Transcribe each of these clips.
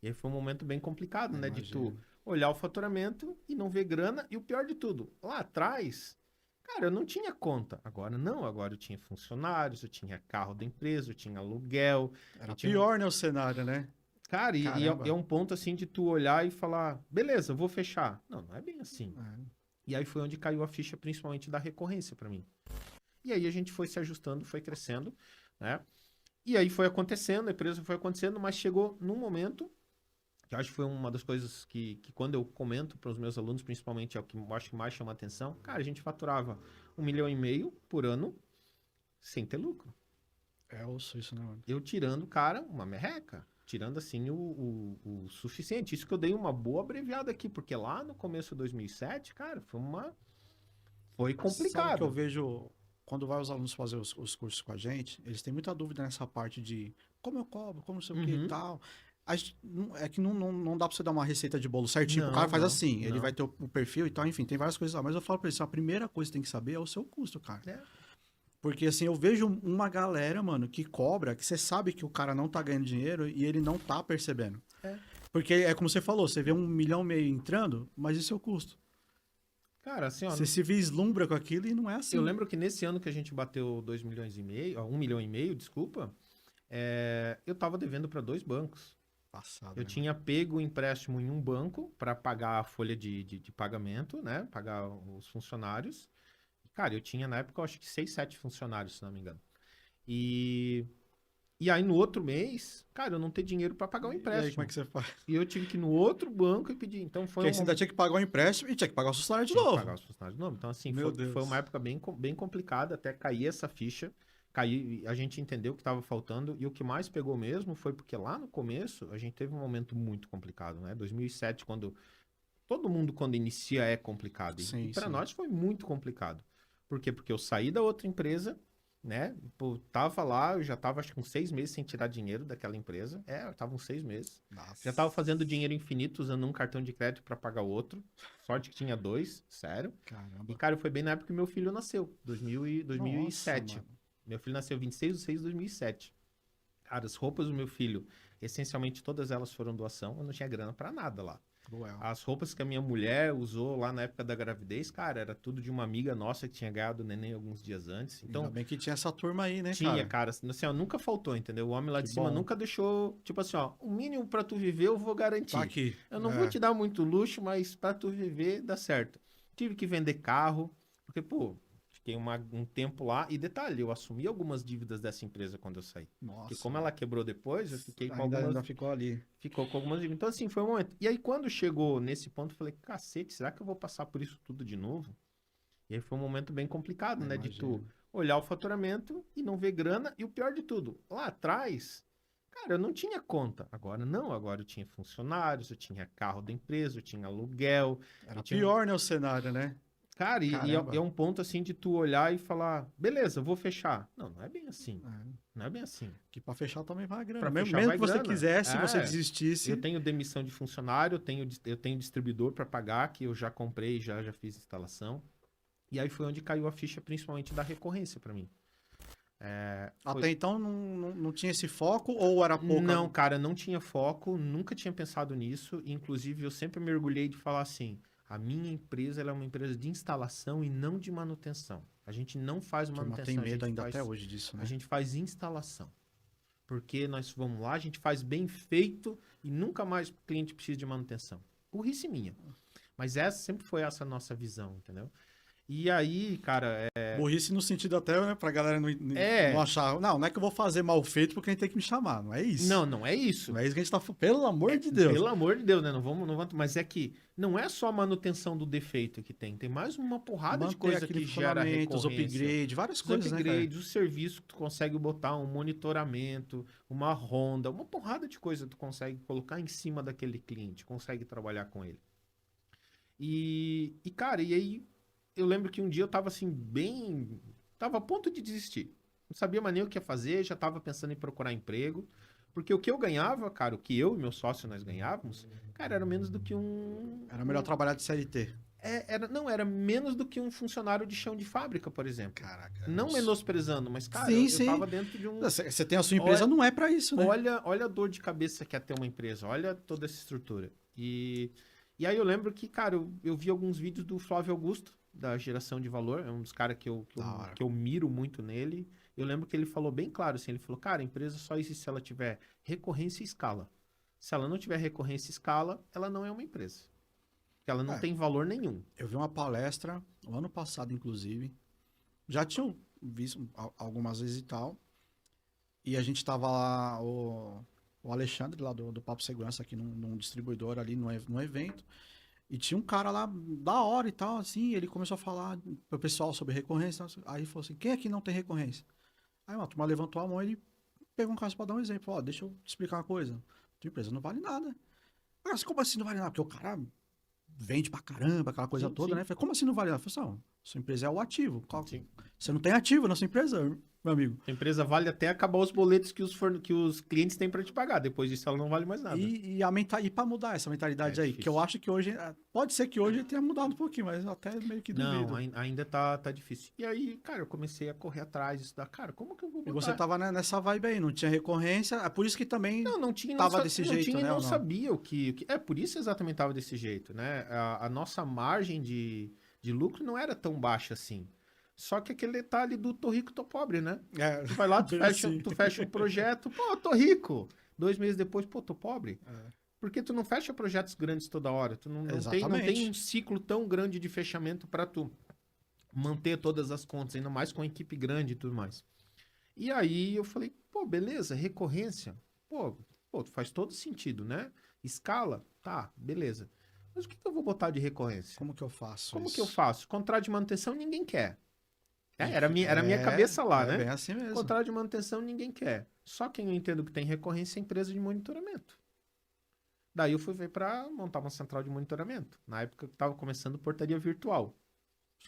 E aí foi um momento bem complicado, né? De tu Imagino. olhar o faturamento e não ver grana. E o pior de tudo, lá atrás, cara, eu não tinha conta. Agora não, agora eu tinha funcionários, eu tinha carro da empresa, eu tinha aluguel, eu Era tinha. pior, né, o cenário, né? Cara, e é Caramba. um ponto assim de tu olhar e falar, beleza, eu vou fechar. Não, não é bem assim. É. E aí foi onde caiu a ficha, principalmente da recorrência pra mim. E aí a gente foi se ajustando, foi crescendo, né? E aí foi acontecendo, a empresa foi acontecendo, mas chegou num momento, que eu acho que foi uma das coisas que quando eu comento para os meus alunos, principalmente é o que eu acho que mais chama atenção, cara, a gente faturava 1,5 milhão por ano sem ter lucro. É osso isso, né, mano? Eu tirando, cara, uma merreca. Tirando assim o suficiente. Isso que eu dei uma boa abreviada aqui, porque lá no começo de 2007, cara, foi Sabe que eu complicado. vejo quando vai os alunos fazer os cursos com a gente, eles têm muita dúvida nessa parte de como eu cobro, como não sei o que e Uhum. tal. É que não dá pra você dar uma receita de bolo certinho. O cara Não, faz não, assim, ele vai não. ter o perfil e tal, enfim, tem várias coisas lá. Mas eu falo pra eles, a primeira coisa que tem que saber é o seu custo, cara. É, Porque assim, eu vejo uma galera, mano, que cobra, que você sabe que o cara não tá ganhando dinheiro e ele não tá percebendo. é. Porque é como você falou, você vê 1,5 milhão entrando, mas e seu custo? Cara, assim, ó, Você se vislumbra com aquilo e não é eu assim. lembro que nesse ano que a gente bateu 2,5 milhões, ó, 1,5 milhão, desculpa, eu tava devendo para dois bancos. Passado, Eu né, mano? tinha pego o empréstimo em um banco para pagar a folha de pagamento, né? Pagar os funcionários. Cara, eu tinha na época, eu acho que 6, 7 funcionários, se não me engano. E, e aí no outro mês, cara, eu não ter dinheiro para pagar o E aí, como é empréstimo. que você faz? E eu tive que ir no outro banco e pedir. Então foi Porque aí um você ainda momento. tinha que pagar o empréstimo e tinha que pagar o funcionário de Tinha que pagar novo. os funcionários de novo. Então, assim, Meu foi uma Deus. época bem complicada até cair essa ficha. Cair, a gente entendeu o que estava faltando. E o que mais pegou mesmo foi porque lá no começo a gente teve um momento muito complicado, né? 2007, quando todo mundo, quando inicia, é complicado. E Sim, para sim. nós foi muito complicado. Por quê? Porque eu saí da outra empresa, né? Pô, tava lá, eu já tava acho que uns 6 meses sem tirar dinheiro daquela empresa. Eu tava uns 6 meses. Já tava Nossa. fazendo dinheiro infinito usando um cartão de crédito para pagar o outro. Sorte que tinha dois, sério. E, Caramba. cara, foi bem na época que meu filho nasceu, Nossa, 2007. mano. Meu filho nasceu 26/6/2007. Cara, as roupas do meu filho, essencialmente todas elas foram doação. Eu não tinha grana para nada lá. Cruel. As roupas que a minha mulher usou lá na época da gravidez, cara, era tudo de uma amiga nossa que tinha ganhado o neném alguns dias antes. Ainda Então, bem que tinha essa turma aí, né, tinha, cara? cara, assim, ó, nunca faltou, entendeu? O homem lá Que de cima bom. nunca deixou, tipo assim, ó, o mínimo pra tu viver eu vou Tá garantir. aqui. Eu não vou É. te dar muito luxo, mas pra tu viver dá certo. Tive que vender carro, porque, pô, fiquei um tempo lá. E detalhe, eu assumi algumas dívidas dessa empresa quando eu saí. Porque Nossa, como mano. ela quebrou depois, eu fiquei com Ainda algumas. ficou ali. Ficou com algumas dívidas. Então, assim, foi um momento. E aí, quando chegou nesse ponto, eu falei, cacete, será que eu vou passar por isso tudo de novo? E aí foi um momento bem complicado, Eu né? De tu imagino. olhar o faturamento e não ver grana. E o pior de tudo, lá atrás, cara, eu não tinha conta. Agora não, agora eu tinha funcionários, eu tinha carro da empresa, eu tinha aluguel, eu Era tinha. pior, né, o cenário, né? Cara, e é Caramba. um ponto assim de tu olhar e falar, beleza, eu vou fechar. Não, não é bem assim. É. Não é bem assim. Que pra fechar também vai a grana. Pra Mesmo, fechar mesmo vai que você grana. quisesse, você Eu desistisse. tenho demissão de funcionário, eu tenho distribuidor para pagar, que eu já comprei, já fiz instalação. E aí foi onde caiu a ficha, principalmente da recorrência para mim. Foi. Até então não tinha esse foco ou era pouca. Não, cara, não tinha foco, nunca tinha pensado nisso. Inclusive, eu sempre me orgulhei de falar assim: a minha empresa ela é uma empresa de instalação e não de manutenção. A gente não faz A turma tem manutenção, medo ainda até hoje disso, a né? gente faz instalação. Porque nós vamos lá, a gente faz bem feito e nunca mais o cliente precisa de manutenção. Burrice minha. Mas essa sempre foi essa nossa visão, entendeu? E aí, cara, Burrice no sentido até, né, pra galera não é. achar. Não é que eu vou fazer mal feito porque a gente tem que me chamar. Não é isso. Não, não é Não isso. é isso que a gente tá falando. Pelo amor de Deus. Pelo amor de Deus, né? Não vamos, mas é que não é só a manutenção do defeito que tem mais uma porrada de Manter coisa aquele que gera funcionamento, os recorrência. upgrades, várias Os coisas, né, cara? upgrades, os serviços que tu consegue botar, um monitoramento, uma ronda, uma porrada de coisa tu consegue colocar em cima daquele cliente, consegue trabalhar com ele. Cara, e aí eu lembro que um dia eu tava assim, bem. Tava a ponto de desistir. Não sabia mais nem o que ia fazer, já tava pensando em procurar emprego. Porque o que eu ganhava, cara, o que eu e meu sócio nós ganhávamos, cara, era menos do que Era melhor trabalhar de CLT. Era menos do que um funcionário de chão de fábrica, por exemplo. Caraca. Não menosprezando, mas, cara, Sim, eu sim. tava dentro de um. Você tem a sua empresa, não é pra isso, né? Olha a dor de cabeça que é ter uma empresa, olha toda essa estrutura. E aí eu lembro que, cara, eu vi alguns vídeos do Flávio Augusto, da Geração de Valor, é um dos caras Da hora. que eu miro muito nele. Eu lembro que ele falou bem claro, assim, ele falou, cara, a empresa só existe se ela tiver recorrência e escala. Se ela não tiver recorrência e escala, ela não é uma empresa. Porque ela não É. tem valor nenhum. Eu vi uma palestra, o ano passado, inclusive. Já tinham visto algumas vezes e tal. E a gente tava lá, o Alexandre, lá do Papo Segurança, aqui num distribuidor ali, num evento. E tinha um cara lá da hora e tal, assim. Ele começou a falar pro pessoal sobre recorrência. Aí ele falou assim: quem aqui não tem recorrência? Aí uma turma levantou a mão e ele pegou um caso pra dar um exemplo. Ó, deixa eu te explicar uma coisa. Tua empresa não vale nada. Ah, mas como assim não vale nada? Porque o cara vende pra caramba, aquela coisa Sim, toda, sim. né? Falei, como assim não vale nada? Eu falei, não, sua empresa é o ativo. Sim. Você não tem ativo na sua empresa, meu amigo. A empresa vale até acabar os boletos que os clientes têm para te pagar. Depois disso, ela não vale mais nada. E para mudar essa mentalidade É aí, que difícil. eu acho que hoje, pode ser que hoje tenha mudado um pouquinho, mas eu até meio que duvido. Não, ainda tá difícil. E aí, cara, eu comecei a correr atrás, estudar. Cara, como que eu vou E botar? você tava nessa vibe aí, não tinha recorrência, é por isso que também Não tinha, tava desse não jeito, tinha e né, não ou não? sabia É por isso exatamente tava desse jeito, né? A nossa margem de lucro não era tão baixa assim. Só que aquele detalhe do tô rico, tô pobre, né? É, Tu vai lá, bem assim. tu fecha um projeto, pô, tô rico. 2 meses depois, pô, tô pobre. É, Porque tu não fecha projetos grandes toda hora. Tu não tem um exatamente. ciclo tão grande de fechamento para tu manter todas as contas, ainda mais com a equipe grande e tudo mais. E aí eu falei, pô, beleza, recorrência. Pô, faz todo sentido, né? Escala, tá, beleza. Mas o que eu vou botar de recorrência? Como que eu faço Como que eu isso? faço? Contrato de manutenção ninguém quer. E Era a minha cabeça lá, é né? bem assim mesmo. Contrato de manutenção ninguém quer. Só quem eu entendo que tem recorrência é a empresa de monitoramento. Daí eu fui ver para montar uma central de monitoramento. Na época que estava começando portaria virtual.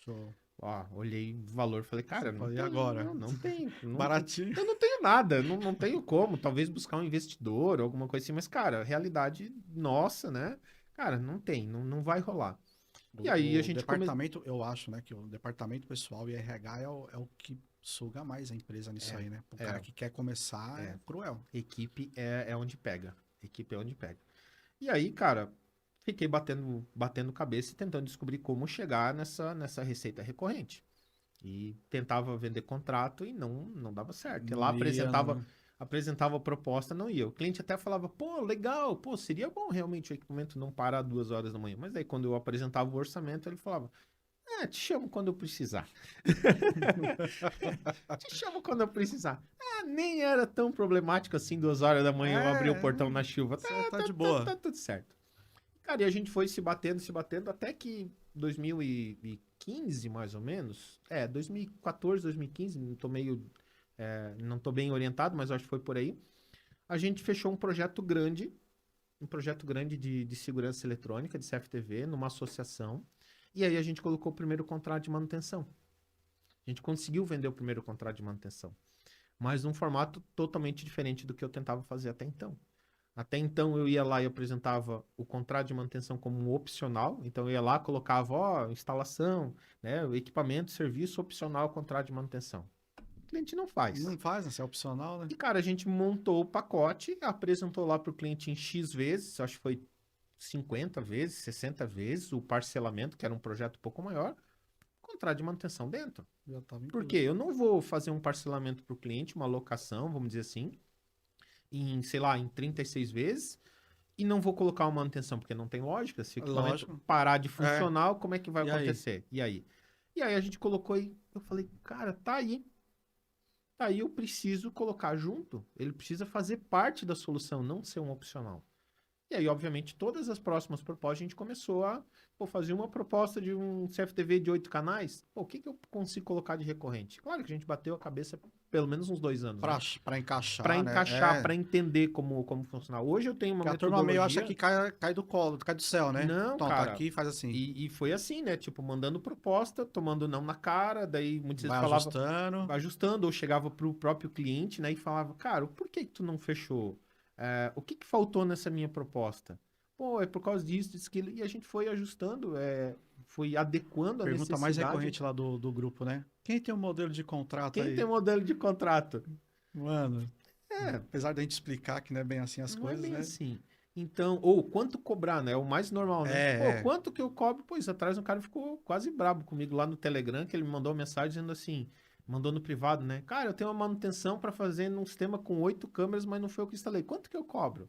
Show. Ó, olhei o valor, falei, cara, não E tem, agora? não tem, Baratinho. eu não tenho nada, não tenho como, talvez buscar um investidor ou alguma coisa assim, mas, cara, realidade nossa, né? Cara, não tem, não vai rolar. E aí a O gente departamento, eu acho, né, que o departamento pessoal e RH é o que suga mais a empresa nisso aí, né? O cara que quer começar é cruel. equipe é onde pega. Equipe é onde pega. E aí, cara, fiquei batendo cabeça e tentando descobrir como chegar nessa receita recorrente. E tentava vender contrato e não dava certo. E lá Não ia, não. apresentava a proposta, não ia. O cliente até falava, pô, legal, pô, seria bom realmente o equipamento não parar 2 horas da manhã. Mas aí quando eu apresentava o orçamento, ele falava, te chamo quando eu precisar. Te chamo quando eu precisar. Nem era tão problemático assim, 2 horas da manhã eu abri o É, portão na chuva. você tá de boa. Tá tudo certo. Cara, e a gente foi se batendo, até que 2015, mais ou menos. 2014, 2015, não tô bem orientado, mas acho que foi por aí. A gente fechou um projeto grande de segurança eletrônica, de CFTV, numa associação. E aí a gente colocou o primeiro contrato de manutenção. A gente conseguiu vender o primeiro contrato de manutenção, mas num formato totalmente diferente do que eu tentava fazer até então. Até então eu ia lá e apresentava o contrato de manutenção como um opcional, então eu ia lá, colocava, ó, instalação, né, o equipamento, serviço opcional, contrato de manutenção. O cliente não faz. Não faz, né? Se é opcional, né? E, cara, a gente montou o pacote, apresentou lá para o cliente em X vezes, acho que foi 50 vezes, 60 vezes, o parcelamento, que era um projeto um pouco maior, contrato de manutenção dentro. Já tava Por incluso. quê? Eu não vou fazer um parcelamento para o cliente, uma locação, vamos dizer assim, sei lá, em 36 vezes, e não vou colocar uma manutenção, porque não tem lógica. Se o equipamento Lógico. parar de funcionar, como é que vai E aí? acontecer? E aí? E aí a gente colocou e eu falei, cara, tá aí. Tá aí, eu preciso colocar junto. Ele precisa fazer parte da solução, não ser um opcional. E aí, obviamente, todas as próximas propostas a gente começou a fazer uma proposta de um CFTV de 8 canais. Pô, o que eu consigo colocar de recorrente? Claro que a gente bateu a cabeça pelo menos uns 2 anos, né? Pra encaixar, Para né? encaixar, para entender como funcionar. Hoje eu tenho uma Porque a turma meio acha metodologia. que cai do colo, cai do céu, né? Não, Então, tá cara. aqui, faz assim. E foi assim, né? Tipo, mandando proposta, tomando não na cara, daí muitas vezes Vai falava, ajustando. ajustando, ou chegava pro próprio cliente, né? E falava, cara, por que que tu não fechou? O que que faltou nessa minha proposta? Pô, é por causa disso, disso, aquilo. E a gente foi ajustando, fui adequando a Pergunta necessidade. mais recorrente lá do grupo, né? Quem tem um modelo de contrato Quem aí? tem modelo de contrato? Mano, É, apesar da gente explicar que não é bem assim as não coisas, é bem né? assim. Então, ou quanto cobrar, né? É o mais normal, né? Pô, É. quanto que eu cobro? Pois atrás um cara ficou quase brabo comigo lá no Telegram, que ele me mandou uma mensagem dizendo assim, mandou no privado, né? Cara, eu tenho uma manutenção para fazer num sistema com 8 câmeras, mas não foi eu que instalei. Quanto que eu cobro?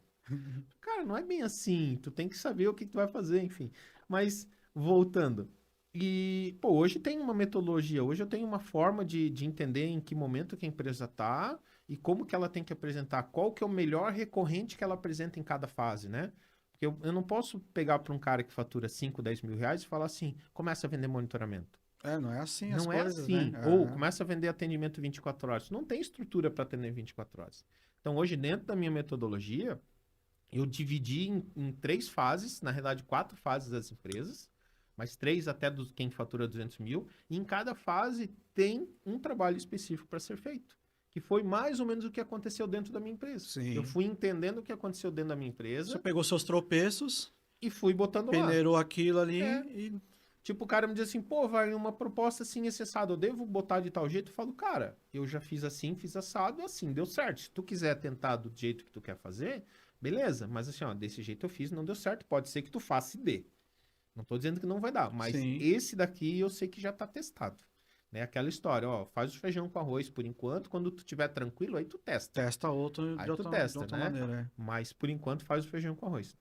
Cara, não é bem assim. Tu tem que saber o que tu vai fazer, enfim. Mas, voltando. E, pô, hoje tem uma metodologia, hoje eu tenho uma forma de entender em que momento que a empresa tá e como que ela tem que apresentar, qual que é o melhor recorrente que ela apresenta em cada fase, né? Porque eu não posso pegar para um cara que fatura 5, 10 mil reais e falar assim, começa a vender monitoramento. É, não é assim as Não é coisas, né? assim. Ou começa a vender atendimento 24 horas. Não tem estrutura para atender 24 horas. Então, hoje, dentro da minha metodologia, eu dividi em 3 fases, na realidade 4 fases das empresas, mas 3 até dos quem fatura 200 mil, e em cada fase tem um trabalho específico para ser feito, que foi mais ou menos o que aconteceu dentro da minha empresa. Sim. Eu fui entendendo o que aconteceu dentro da minha Você empresa pegou seus tropeços, e fui botando lá. peneirou aquilo ali É. e Tipo, o cara me diz assim, pô, vai, uma proposta assim, esse assado, eu devo botar de tal jeito? Eu falo, cara, eu já fiz assim, fiz assado, assim, deu certo. Se tu quiser tentar do jeito que tu quer fazer, beleza. Mas assim, ó, desse jeito eu fiz, não deu certo. Pode ser que tu faça e dê. Não tô dizendo que não vai dar, mas Sim. esse daqui eu sei que já tá testado. Né? Aquela história, ó, faz o feijão com arroz por enquanto, quando tu tiver tranquilo, aí tu testa. testa outro Aí de tu outra, testa, de outra né? maneira. Mas por enquanto faz o feijão com arroz.